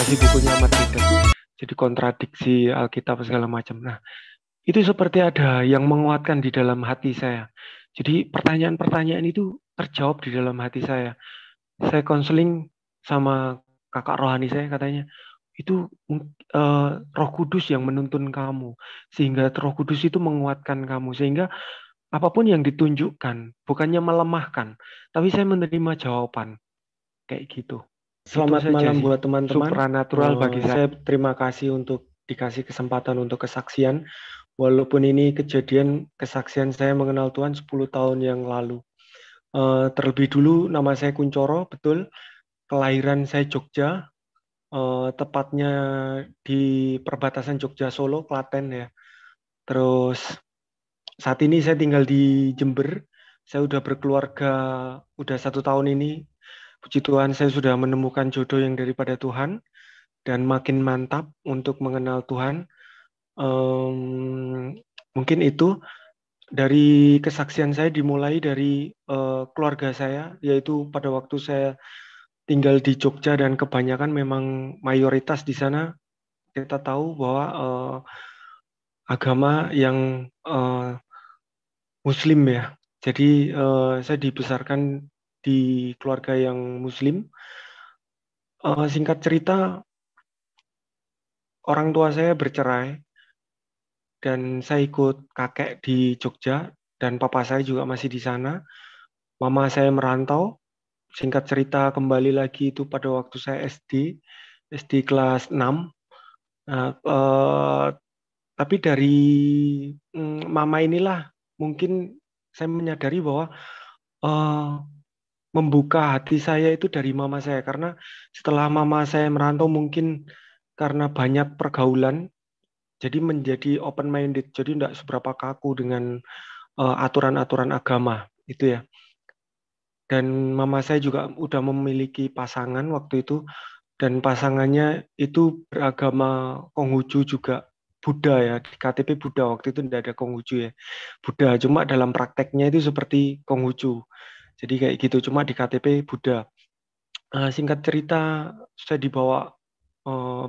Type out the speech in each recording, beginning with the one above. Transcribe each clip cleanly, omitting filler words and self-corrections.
isi bukunya amat ribet. Jadi kontradiksi Alkitab segala macam. Nah, itu seperti ada yang menguatkan di dalam hati saya. Jadi pertanyaan-pertanyaan itu terjawab di dalam hati saya. Saya konseling sama kakak rohani saya, katanya itu Roh Kudus yang menuntun kamu, sehingga Roh Kudus itu menguatkan kamu, sehingga apapun yang ditunjukkan bukannya melemahkan, tapi saya menerima jawaban kayak gitu. Itu Selamat saja malam sih, buat teman-teman. supranatural bagi saya. Saya terima kasih untuk dikasih kesempatan untuk kesaksian. Walaupun ini kejadian kesaksian saya mengenal Tuhan 10 tahun yang lalu. Terlebih dulu nama saya Kuncoro, betul. Kelahiran saya Jogja, tepatnya di perbatasan Jogja Solo, Klaten ya. Terus saat ini saya tinggal di Jember. Saya udah berkeluarga udah 1 tahun ini. Puji Tuhan saya sudah menemukan jodoh yang daripada Tuhan dan makin mantap untuk mengenal Tuhan. Mungkin itu dari kesaksian saya dimulai dari keluarga saya, yaitu pada waktu saya tinggal di Jogja dan kebanyakan memang mayoritas di sana kita tahu bahwa agama yang Muslim ya. Jadi saya dibesarkan di keluarga yang Muslim. Singkat cerita, orang tua saya bercerai dan saya ikut kakek di Jogja dan papa saya juga masih di sana. Mama saya merantau. Singkat cerita kembali lagi itu pada waktu saya SD kelas 6. Nah, tapi dari mama inilah mungkin saya menyadari bahwa eh, membuka hati saya itu dari mama saya, karena setelah mama saya merantau mungkin karena banyak pergaulan jadi menjadi open minded, jadi tidak seberapa kaku dengan aturan-aturan agama itu ya. Dan mama saya juga udah memiliki pasangan waktu itu, dan pasangannya itu beragama Konghucu juga, Buddha ya, di KTP Buddha, waktu itu tidak ada Konghucu ya, Buddha, cuma dalam prakteknya itu seperti Konghucu, jadi kayak gitu, cuma di KTP Buddha. Singkat cerita saya dibawa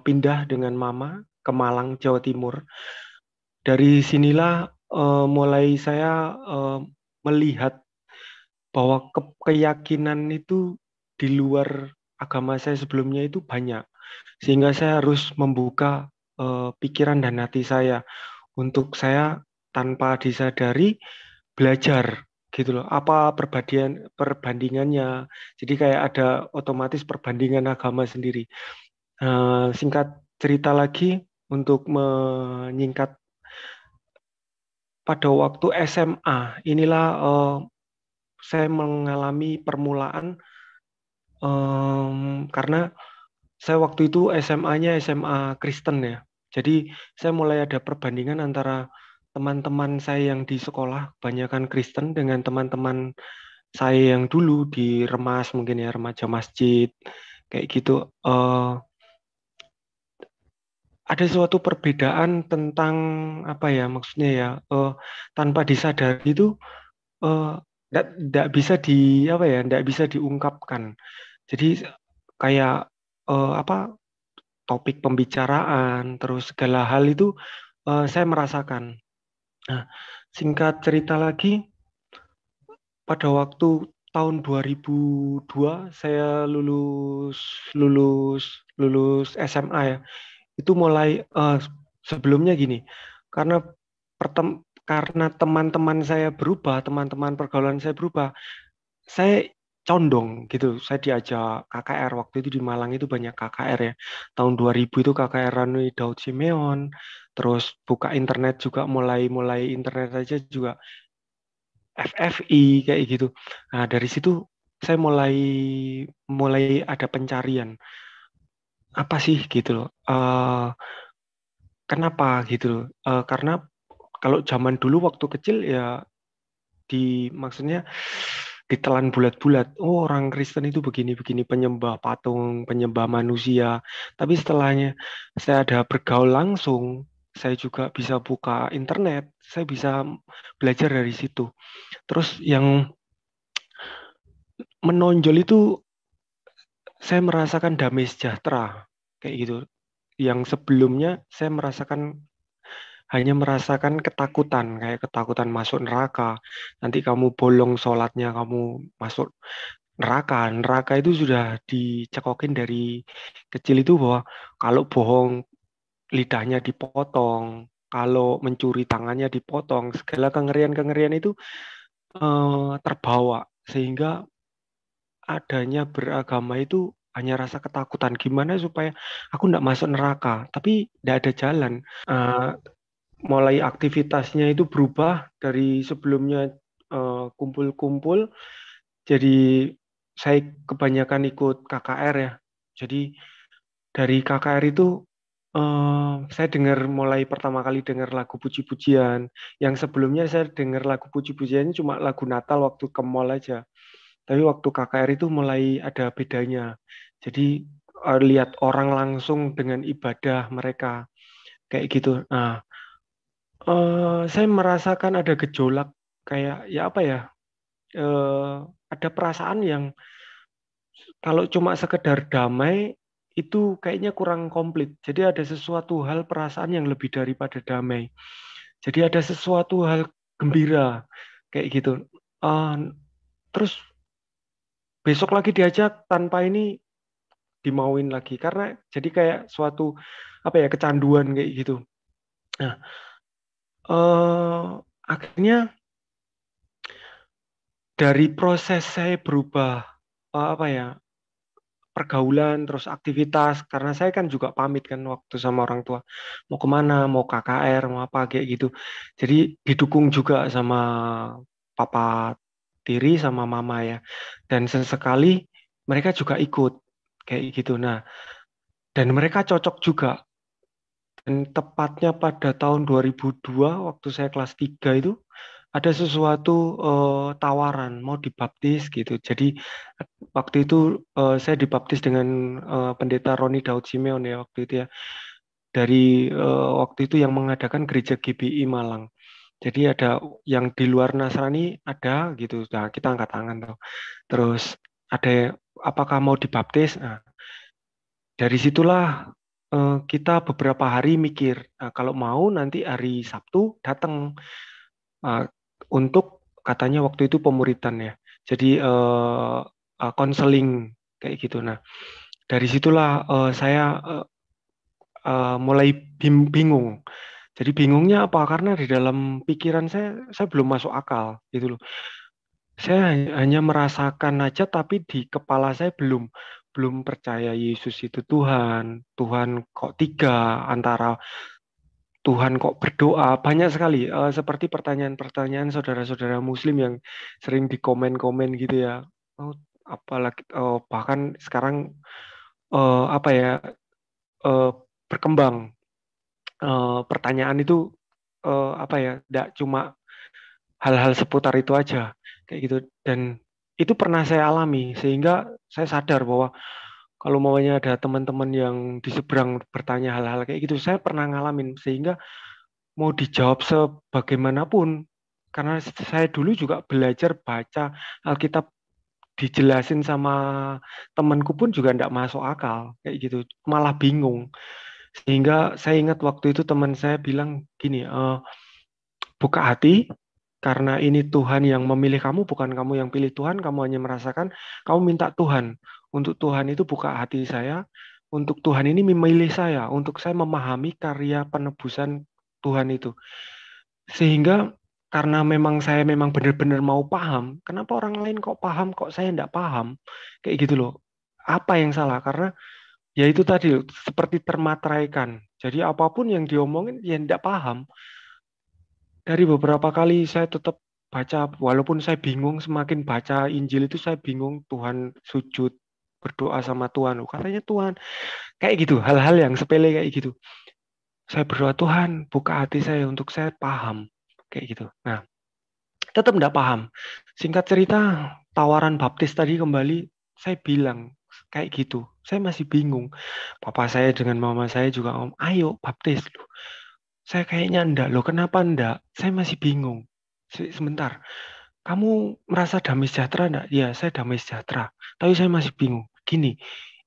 pindah dengan mama ke Malang, Jawa Timur. Dari sinilah mulai saya melihat bahwa keyakinan itu di luar agama saya sebelumnya itu banyak. Sehingga saya harus membuka pikiran dan hati saya untuk saya tanpa disadari belajar gitu loh. Apa perbandingannya. Jadi kayak ada otomatis perbandingan agama sendiri. Singkat cerita lagi, untuk menyingkat, pada waktu SMA inilah saya mengalami permulaan, karena saya waktu itu SMA-nya SMA Kristen ya. Jadi saya mulai ada perbandingan antara teman-teman saya yang di sekolah kebanyakan Kristen dengan teman-teman saya yang dulu di Remas, mungkin ya remaja masjid kayak gitu. Ada suatu perbedaan tentang apa ya, maksudnya ya, tanpa disadari itu tidak bisa apa ya, tidak bisa diungkapkan. Jadi kayak apa, topik pembicaraan terus segala hal itu saya merasakan. Nah, singkat cerita lagi, pada waktu tahun 2002 saya lulus lulus lulus SMA ya. Itu mulai sebelumnya gini, karena karena teman-teman saya berubah, teman-teman pergaulan saya berubah, saya condong gitu. Saya diajak KKR, waktu itu di Malang itu banyak KKR ya. Tahun 2000 itu KKR Ranui Daud Simeon, terus buka internet juga, mulai internet aja juga FFI kayak gitu. Nah, dari situ saya mulai mulai ada pencarian apa sih gitu loh. Kenapa gitu loh? Karena kalau zaman dulu waktu kecil ya, maksudnya ditelan bulat-bulat. Oh, orang Kristen itu begini-begini, penyembah patung, penyembah manusia. Tapi setelahnya saya ada bergaul langsung, saya juga bisa buka internet, saya bisa belajar dari situ. Terus yang menonjol itu saya merasakan damai sejahtera. kayak gitu. Yang sebelumnya saya hanya merasakan ketakutan, kayak ketakutan masuk neraka. Nanti kamu bolong sholatnya, kamu masuk neraka. Neraka itu sudah dicekokin dari kecil itu bahwa kalau bohong lidahnya dipotong, kalau mencuri tangannya dipotong, segala kengerian-kengerian itu terbawa, sehingga adanya beragama itu hanya rasa ketakutan gimana supaya aku nggak masuk neraka, tapi nggak ada jalan. Eh, Mulai aktivitasnya itu berubah dari sebelumnya kumpul-kumpul, jadi saya kebanyakan ikut KKR ya. Jadi dari KKR itu saya dengar mulai pertama kali dengar lagu puji-pujian. Yang sebelumnya saya dengar lagu puji-pujiannya cuma lagu Natal waktu ke mall aja. Tapi waktu KKR itu mulai ada bedanya. Jadi lihat orang langsung dengan ibadah mereka kayak gitu. Nah, saya merasakan ada gejolak kayak ya apa ya? eh, ada perasaan yang kalau cuma sekedar damai itu kayaknya kurang komplit. Jadi ada sesuatu hal perasaan yang lebih daripada damai. Jadi ada sesuatu hal gembira kayak gitu. Eh, Terus besok lagi diajak tanpa ini dimauin lagi karena jadi kayak suatu apa ya kecanduan kayak gitu. Nah, akhirnya dari proses saya berubah apa ya pergaulan terus aktivitas karena saya kan juga pamit kan waktu sama orang tua mau kemana mau KKR mau apa kayak gitu jadi didukung juga sama papa tiri sama mama ya dan sesekali mereka juga ikut kayak gitu nah dan mereka cocok juga dan tepatnya pada tahun 2002 waktu saya kelas 3 itu ada sesuatu tawaran mau dibaptis gitu. Jadi waktu itu saya dibaptis dengan pendeta Roni Daud Simeon ya waktu itu ya. Dari waktu itu yang mengadakan gereja GBI Malang. Jadi ada yang di luar Nasrani ada gitu. Nah, kita angkat tangan tuh. Terus ada apakah mau dibaptis? Nah, dari situlah kita beberapa hari mikir, nah, kalau mau nanti hari Sabtu datang uh, untuk katanya waktu itu pemuritan ya. Jadi konseling kayak gitu. Nah, dari situlah saya mulai bingung. Jadi bingungnya apa? Karena di dalam pikiran saya belum masuk akal gitu loh. Saya hanya merasakan aja, tapi di kepala saya belum percaya Yesus itu Tuhan. Tuhan kok tiga antara Tuhan kok berdoa banyak sekali seperti pertanyaan-pertanyaan saudara-saudara Muslim yang sering di komen-komen gitu ya. Oh, apalagi bahkan sekarang apa ya eh, berkembang pertanyaan itu apa ya tidak cuma hal-hal seputar itu aja kayak gitu dan itu pernah saya alami sehingga saya sadar bahwa kalau maunya ada teman-teman yang di seberang bertanya hal-hal kayak gitu saya pernah ngalamin sehingga mau dijawab sebagaimanapun karena saya dulu juga belajar baca Alkitab dijelasin sama temanku pun juga tidak masuk akal kayak gitu malah bingung sehingga saya ingat waktu itu teman saya bilang gini buka hati karena ini Tuhan yang memilih kamu bukan kamu yang pilih Tuhan kamu hanya merasakan kamu minta Tuhan untuk Tuhan itu buka hati saya untuk Tuhan ini memilih saya untuk saya memahami karya penebusan Tuhan itu sehingga karena saya memang benar-benar mau paham, kenapa orang lain kok paham, kok saya enggak paham? Kayak gitu loh. Apa yang salah? Karena ya itu tadi loh, seperti termateraikan. Jadi apapun yang diomongin ya enggak paham. Dari beberapa kali saya tetap baca, walaupun saya bingung, semakin baca Injil itu saya bingung, Tuhan sujud, berdoa sama Tuhan. Oh, katanya Tuhan, kayak gitu, hal-hal yang sepele kayak gitu. Saya berdoa, Tuhan, buka hati saya untuk saya paham. Kayak gitu. Nah, tetap tidak paham. Singkat cerita, tawaran baptis tadi kembali, saya bilang kayak gitu. Saya masih bingung. Papa saya dengan mama saya juga ngomong, ayo baptis. Loh. Saya kayaknya enggak. Loh, kenapa enggak? Saya masih bingung. Sebentar, kamu merasa damai sejahtera enggak? Ya, saya damai sejahtera. Tapi saya masih bingung. Gini,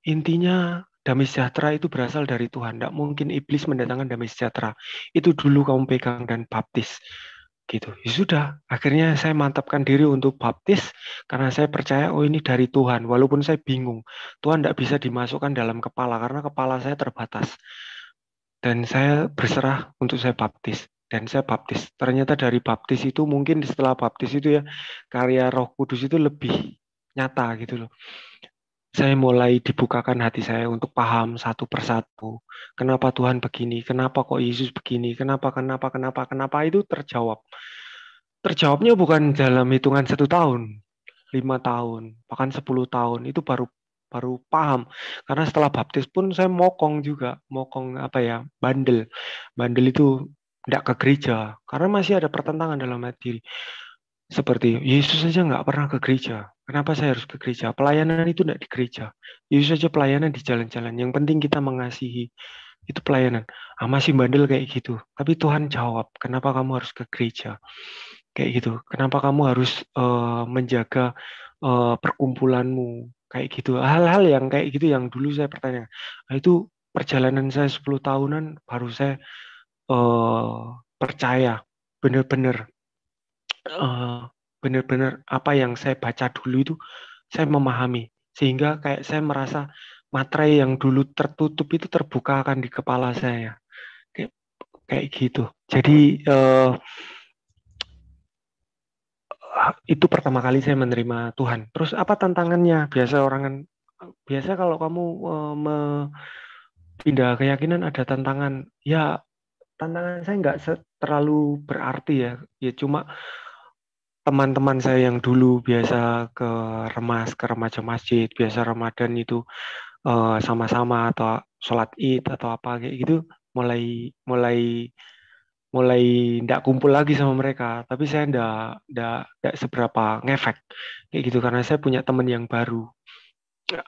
intinya damai sejahtera itu berasal dari Tuhan. Tidak mungkin iblis mendatangkan damai sejahtera. Itu dulu kamu pegang dan baptis. Gitu. Ya sudah, akhirnya saya mantapkan diri untuk baptis karena saya percaya oh ini dari Tuhan. Walaupun saya bingung. Tuhan tidak bisa dimasukkan dalam kepala karena kepala saya terbatas. Dan saya berserah untuk saya baptis. Dan saya baptis. Ternyata dari baptis itu mungkin setelah baptis itu ya karya Roh Kudus itu lebih nyata gitu loh. Saya mulai dibukakan hati saya untuk paham satu persatu. Kenapa Tuhan begini? Kenapa kok Yesus begini? Kenapa itu terjawab. Terjawabnya bukan dalam hitungan 1 tahun, 5 tahun, bahkan 10 tahun. Itu baru baru paham. Karena setelah baptis pun saya mokong juga, mokong apa ya, bandel. Bandel itu tidak ke gereja karena masih ada pertentangan dalam hati. Seperti Yesus saja nggak pernah ke gereja. Kenapa saya harus ke gereja? Pelayanan itu tidak di gereja. Yesus saja pelayanan di jalan-jalan. Yang penting kita mengasihi. Itu pelayanan. Masih bandel kayak gitu. Tapi Tuhan jawab, kenapa kamu harus ke gereja? Kayak gitu. Kenapa kamu harus menjaga perkumpulanmu? Kayak gitu. Hal-hal yang kayak gitu yang dulu saya pertanyaan. Nah, itu perjalanan saya 10 tahunan baru saya percaya. Benar-benar eh, benar-benar apa yang saya baca dulu itu saya memahami sehingga kayak saya merasa materai yang dulu tertutup itu terbuka akan di kepala saya kayak kayak gitu. Jadi itu pertama kali saya menerima Tuhan. Terus apa tantangannya? Biasa kalau kamu pindah keyakinan ada tantangan. Ya tantangan saya nggak terlalu berarti ya. Ya cuma teman-teman saya yang dulu biasa ke remaja masjid, biasa Ramadan itu sama-sama atau sholat Id atau apa kayak gitu, mulai mulai mulai ndak kumpul lagi sama mereka. Tapi saya ndak seberapa ngefek kayak gitu karena saya punya teman yang baru,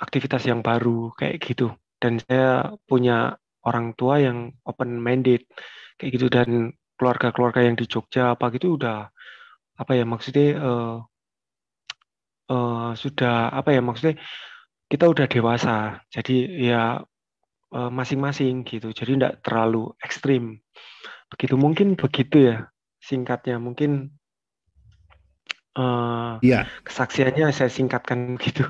aktivitas yang baru kayak gitu. Dan saya punya orang tua yang open minded kayak gitu dan keluarga-keluarga yang di Jogja apa gitu udah apa ya maksudnya sudah apa ya maksudnya kita udah dewasa jadi ya masing-masing gitu jadi tidak terlalu ekstrim begitu mungkin begitu ya singkatnya mungkin Iya, kesaksiannya saya singkatkan gitu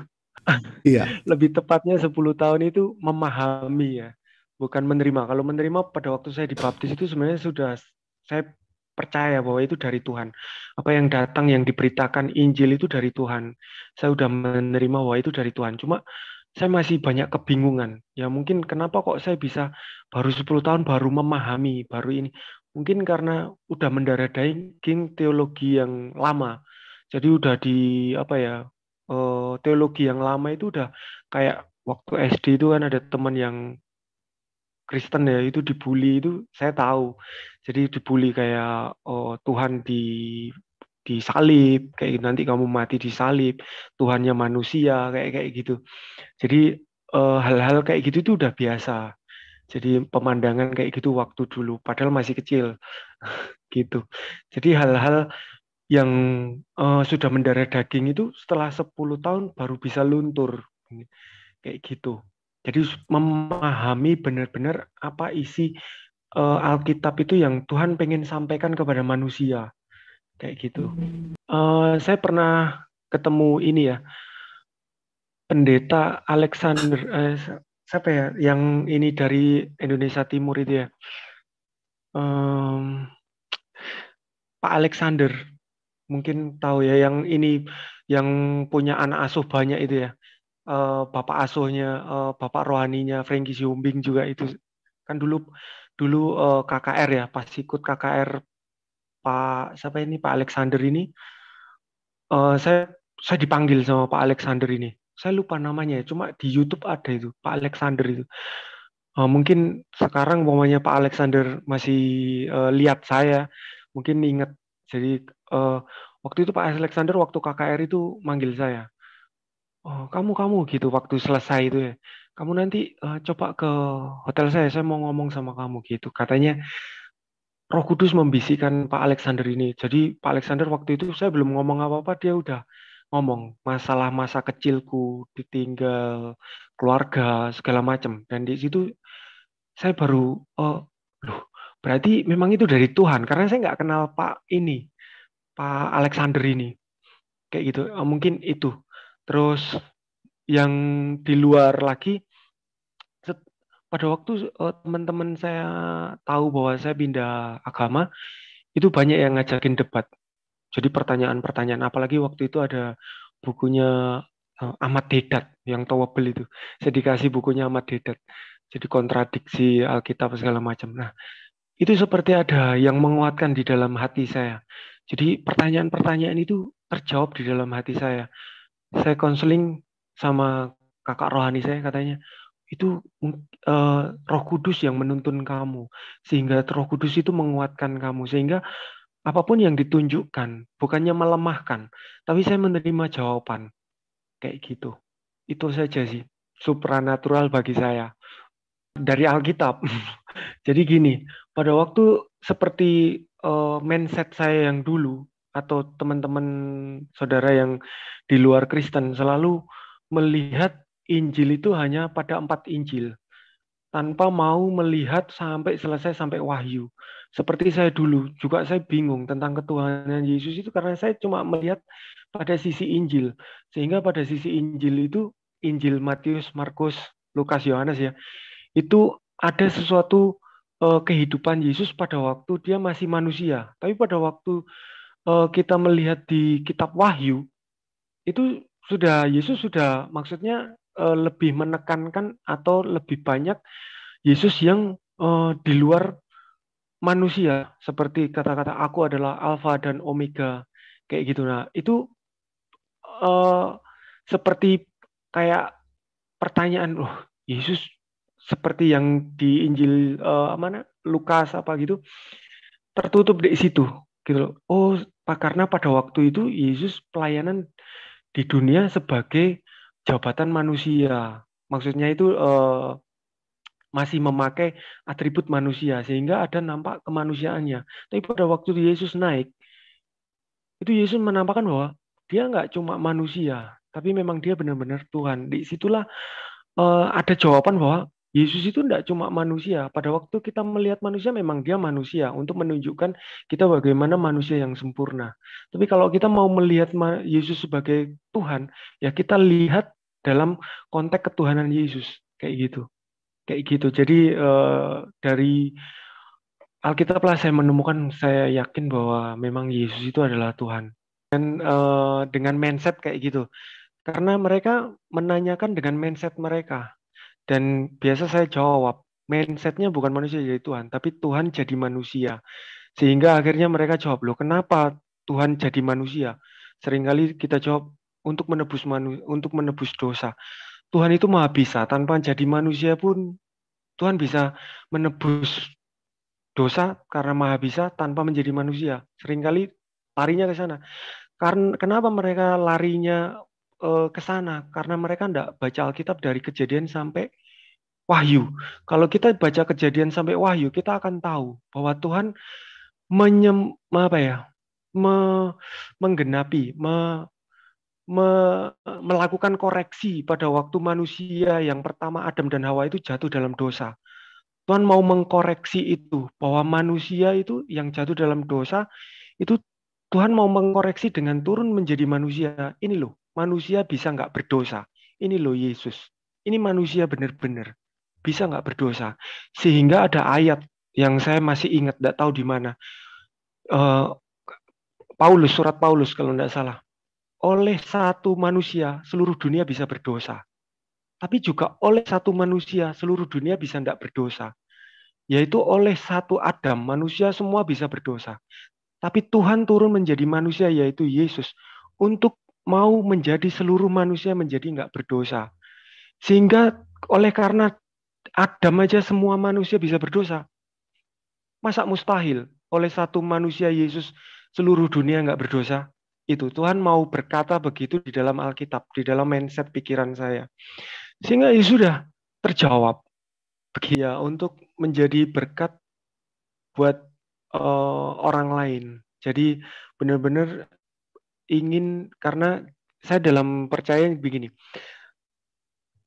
iya, lebih tepatnya 10 tahun itu memahami ya bukan menerima kalau menerima pada waktu saya dibaptis itu sebenarnya sudah saya percaya bahwa itu dari Tuhan apa yang datang yang diberitakan Injil itu dari Tuhan saya sudah menerima bahwa itu dari Tuhan cuma saya masih banyak kebingungan. Ya mungkin kenapa kok saya bisa baru 10 tahun baru memahami, baru ini. Mungkin karena udah mendarah daging teologi yang lama. Jadi udah di apa ya, teologi yang lama itu udah kayak waktu SD itu kan ada teman yang Kristen ya itu dibully itu saya tahu. Jadi dibully kayak oh, Tuhan disalib kayak gitu. Nanti kamu mati disalib, Tuhannya manusia kayak kayak gitu. Jadi hal-hal kayak gitu itu udah biasa. Jadi pemandangan kayak gitu waktu dulu, padahal masih kecil, gitu. Jadi hal-hal yang sudah mendarah daging itu setelah 10 tahun baru bisa luntur, kayak gitu. Jadi memahami benar-benar apa isi Alkitab itu yang Tuhan pengen sampaikan kepada manusia, kayak gitu. Saya pernah ketemu ini ya, pendeta Alexander siapa ya yang ini dari Indonesia Timur itu ya Em, Pak Alexander mungkin tahu ya yang ini yang punya anak asuh banyak itu ya bapak asuhnya bapak rohaninya Frankie Siombing juga itu kan dulu dulu KKR ya pas ikut KKR Pak siapa ini Pak Alexander ini eh, saya saya dipanggil sama Pak Alexander ini saya lupa namanya ya cuma di YouTube ada itu Pak Alexander itu. Mungkin sekarang umpamanya Pak Alexander masih lihat saya, mungkin ingat. Jadi waktu itu Pak Alexander waktu KKR itu manggil saya. Oh, kamu gitu waktu selesai itu ya. Kamu nanti coba ke hotel saya mau ngomong sama kamu gitu. Katanya Roh Kudus membisikkan Pak Alexander ini. Jadi Pak Alexander waktu itu saya belum ngomong apa-apa, dia udah ngomong masalah masa kecilku, ditinggal keluarga segala macam. Dan di situ saya baru, oh, loh, berarti memang itu dari Tuhan. Karena saya nggak kenal Pak Alexander ini, kayak gitu. Mungkin itu. Terus yang di luar lagi, pada waktu teman-teman saya tahu bahwa saya pindah agama, itu banyak yang ngajakin debat. Jadi pertanyaan-pertanyaan, apalagi waktu itu ada bukunya Ahmad Deedat yang towable itu. Saya dikasih bukunya Ahmad Deedat. Jadi kontradiksi Alkitab segala macam. Nah, itu seperti ada yang menguatkan di dalam hati saya. Jadi pertanyaan-pertanyaan itu terjawab di dalam hati saya. Saya konseling sama kakak rohani saya, katanya itu Roh Kudus yang menuntun kamu, sehingga Roh Kudus itu menguatkan kamu, sehingga apapun yang ditunjukkan bukannya melemahkan, tapi saya menerima jawaban kayak gitu. Itu saja sih supranatural bagi saya dari Alkitab. Jadi gini, pada waktu seperti mindset saya yang dulu, atau teman-teman saudara yang di luar Kristen selalu melihat Injil itu hanya pada 4 Injil, tanpa mau melihat sampai selesai sampai Wahyu. Seperti saya dulu, juga saya bingung tentang ketuhanan Yesus itu karena saya cuma melihat pada sisi Injil. Sehingga pada sisi Injil itu, Injil Matius, Markus, Lukas, Yohanes ya, itu ada sesuatu kehidupan Yesus pada waktu dia masih manusia. Tapi pada waktu kita melihat di kitab Wahyu, itu Yesus sudah, maksudnya lebih menekankan atau lebih banyak Yesus yang di luar manusia, seperti kata-kata aku adalah Alfa dan Omega kayak gitu. Nah, itu eh, seperti kayak pertanyaan, loh, Yesus seperti yang di Injil mana Lukas apa gitu, tertutup di situ gitu loh. Oh, karena pada waktu itu Yesus pelayanan di dunia sebagai jabatan manusia. Maksudnya itu masih memakai atribut manusia sehingga ada nampak kemanusiaannya. Tapi pada waktu Yesus naik, itu Yesus menampakkan bahwa dia nggak cuma manusia, tapi memang dia benar-benar Tuhan. Di situlah ada jawaban bahwa Yesus itu tidak cuma manusia. Pada waktu kita melihat manusia, memang dia manusia untuk menunjukkan kita bagaimana manusia yang sempurna. Tapi kalau kita mau melihat Yesus sebagai Tuhan, ya kita lihat dalam konteks ketuhanan Yesus kayak gitu. Kayak gitu. Jadi dari Alkitab lah saya menemukan, saya yakin bahwa memang Yesus itu adalah Tuhan. Dan dengan mindset kayak gitu. Karena mereka menanyakan dengan mindset mereka. Dan biasa saya jawab, mindsetnya bukan manusia jadi Tuhan, tapi Tuhan jadi manusia. Sehingga akhirnya mereka jawab, loh kenapa Tuhan jadi manusia? Seringkali kita jawab, untuk menebus dosa. Tuhan itu maha bisa, tanpa jadi manusia pun Tuhan bisa menebus dosa karena maha bisa tanpa menjadi manusia. Seringkali larinya ke sana. Karena kenapa mereka larinya ke sana? Karena mereka tidak baca Alkitab dari Kejadian sampai Wahyu. Kalau kita baca Kejadian sampai Wahyu, kita akan tahu bahwa Tuhan apa ya, menggenapi, melakukan koreksi pada waktu manusia yang pertama Adam dan Hawa itu jatuh dalam dosa. Tuhan mau mengkoreksi itu, bahwa manusia itu yang jatuh dalam dosa, itu Tuhan mau mengkoreksi dengan turun menjadi manusia. Ini loh, manusia bisa nggak berdosa. Ini loh Yesus. Ini manusia benar-benar bisa nggak berdosa. Sehingga ada ayat yang saya masih ingat, nggak tahu di mana. Eh, surat Paulus kalau nggak salah. Oleh satu manusia, seluruh dunia bisa berdosa. Tapi juga oleh satu manusia, seluruh dunia bisa tidak berdosa. Yaitu oleh satu Adam, manusia semua bisa berdosa. Tapi Tuhan turun menjadi manusia, yaitu Yesus, untuk mau menjadi seluruh manusia menjadi nggak berdosa. Sehingga oleh karena Adam aja semua manusia bisa berdosa. Masa mustahil oleh satu manusia Yesus seluruh dunia nggak berdosa? Itu Tuhan mau berkata begitu di dalam Alkitab, di dalam mindset pikiran saya. Sehingga ya sudah terjawab. Ya, untuk menjadi berkat buat orang lain. Jadi benar-benar ingin, karena saya dalam percaya begini,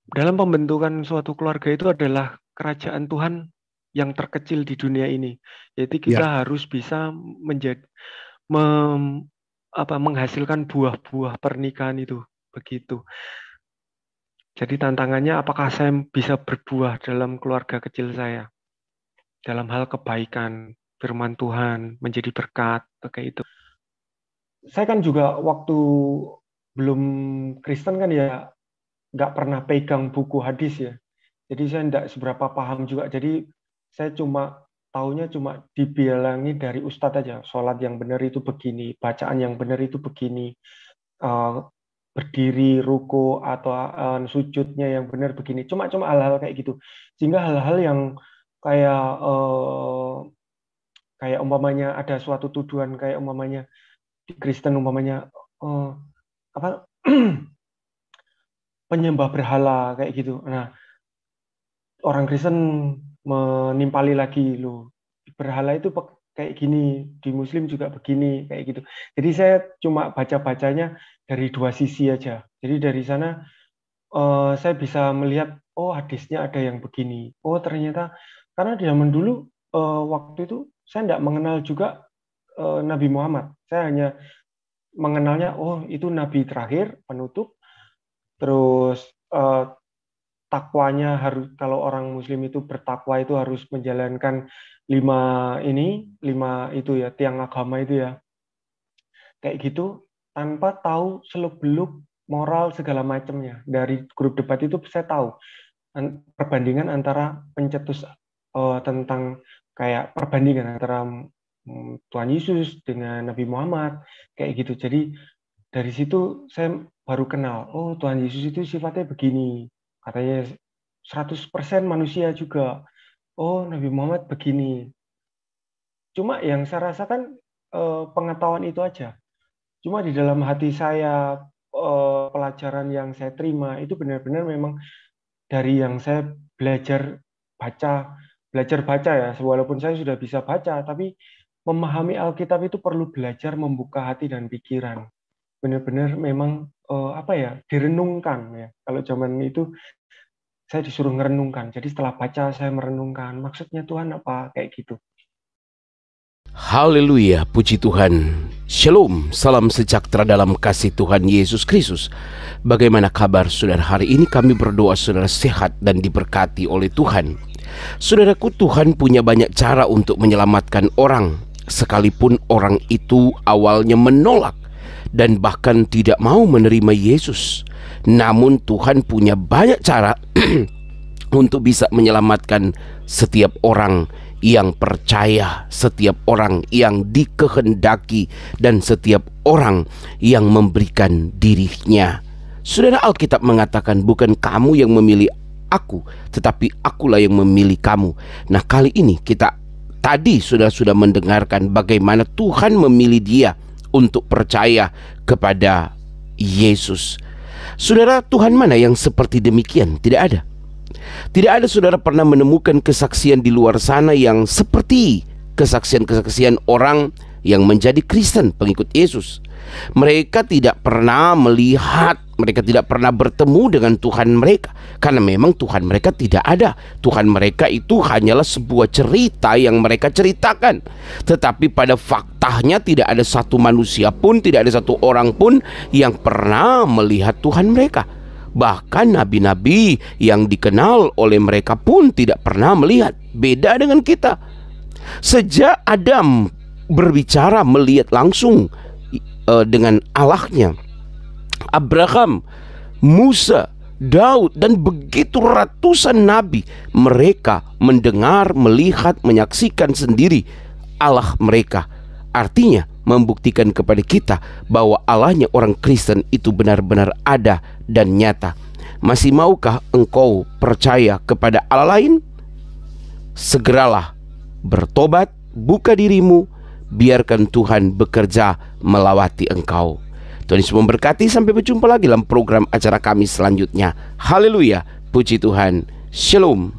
dalam pembentukan suatu keluarga itu adalah kerajaan Tuhan yang terkecil di dunia ini. Jadi kita harus bisa menghasilkan buah-buah pernikahan itu, begitu. Jadi tantangannya apakah saya bisa berbuah dalam keluarga kecil saya, dalam hal kebaikan, firman Tuhan, menjadi berkat, kayak itu. Saya kan juga waktu belum Kristen kan ya nggak pernah pegang buku hadis ya. Jadi saya nggak seberapa paham juga. Jadi saya taunya cuma dibilangi dari ustadz aja. Sholat yang benar itu begini, bacaan yang benar itu begini, berdiri, ruko atau sujudnya yang benar begini. Cuma hal-hal kayak gitu. Sehingga hal-hal yang kayak umpamanya ada suatu tuduhan kayak umpamanya di Kristen umpamanya penyembah berhala kayak gitu. Nah, orang Kristen menimpali lagi loh, berhala itu kayak gini, di Muslim juga begini kayak gitu. Jadi saya cuma baca-bacanya dari dua sisi aja. Jadi dari sana saya bisa melihat, oh hadisnya ada yang begini. Oh ternyata karena di zaman dulu waktu itu saya tidak mengenal juga Nabi Muhammad. Saya hanya mengenalnya, oh itu Nabi terakhir, penutup. Terus takwanya harus, kalau orang Muslim itu bertakwa itu harus menjalankan 5 itu ya, tiang agama itu ya. Kayak gitu, tanpa tahu seluk-beluk moral segala macamnya. Dari grup debat itu saya tahu perbandingan antara pencetus tentang kayak perbandingan antara Tuhan Yesus dengan Nabi Muhammad kayak gitu. Jadi dari situ saya baru kenal, oh Tuhan Yesus itu sifatnya begini. Katanya 100% manusia juga. Oh Nabi Muhammad begini. Cuma yang saya rasakan pengetahuan itu aja. Cuma di dalam hati saya pelajaran yang saya terima itu benar-benar memang dari yang saya belajar baca ya. Walaupun saya sudah bisa baca, tapi memahami Alkitab itu perlu belajar membuka hati dan pikiran. Benar-benar memang direnungkan ya. Kalau zaman itu saya disuruh merenungkan. Jadi setelah baca saya merenungkan maksudnya Tuhan apa kayak gitu. Haleluya, puji Tuhan. Shalom, salam sejahtera dalam kasih Tuhan Yesus Kristus. Bagaimana kabar saudara? Hari ini kami berdoa saudara sehat dan diberkati oleh Tuhan. Saudaraku, Tuhan punya banyak cara untuk menyelamatkan orang, sekalipun orang itu awalnya menolak dan bahkan tidak mau menerima Yesus. Namun Tuhan punya banyak cara untuk bisa menyelamatkan setiap orang yang percaya, setiap orang yang dikehendaki, dan setiap orang yang memberikan dirinya. Saudara, Alkitab mengatakan bukan kamu yang memilih aku, tetapi akulah yang memilih kamu. Nah, kali ini kita tadi sudah mendengarkan bagaimana Tuhan memilih dia untuk percaya kepada Yesus. Saudara, Tuhan mana yang seperti demikian? Tidak ada. Tidak ada saudara pernah menemukan kesaksian di luar sana yang seperti kesaksian-kesaksian orang yang menjadi Kristen, pengikut Yesus. Mereka tidak pernah melihat, mereka tidak pernah bertemu dengan Tuhan mereka, karena memang Tuhan mereka tidak ada. Tuhan mereka itu hanyalah sebuah cerita yang mereka ceritakan. Tetapi pada faktanya tidak ada satu manusia pun, tidak ada satu orang pun yang pernah melihat Tuhan mereka. Bahkan nabi-nabi yang dikenal oleh mereka pun tidak pernah melihat. Beda dengan kita. Sejak Adam berbicara melihat langsung dengan Allahnya, Abraham, Musa, Daud, dan begitu ratusan nabi, mereka mendengar, melihat, menyaksikan sendiri Allah mereka. Artinya membuktikan kepada kita bahwa Allahnya orang Kristen itu benar-benar ada dan nyata. Masih maukah engkau percaya kepada Allah lain? Segeralah bertobat, buka dirimu, biarkan Tuhan bekerja melawati engkau. Tuhan Yesus memberkati. Sampai berjumpa lagi dalam program acara kami selanjutnya. Haleluya, puji Tuhan. Shalom.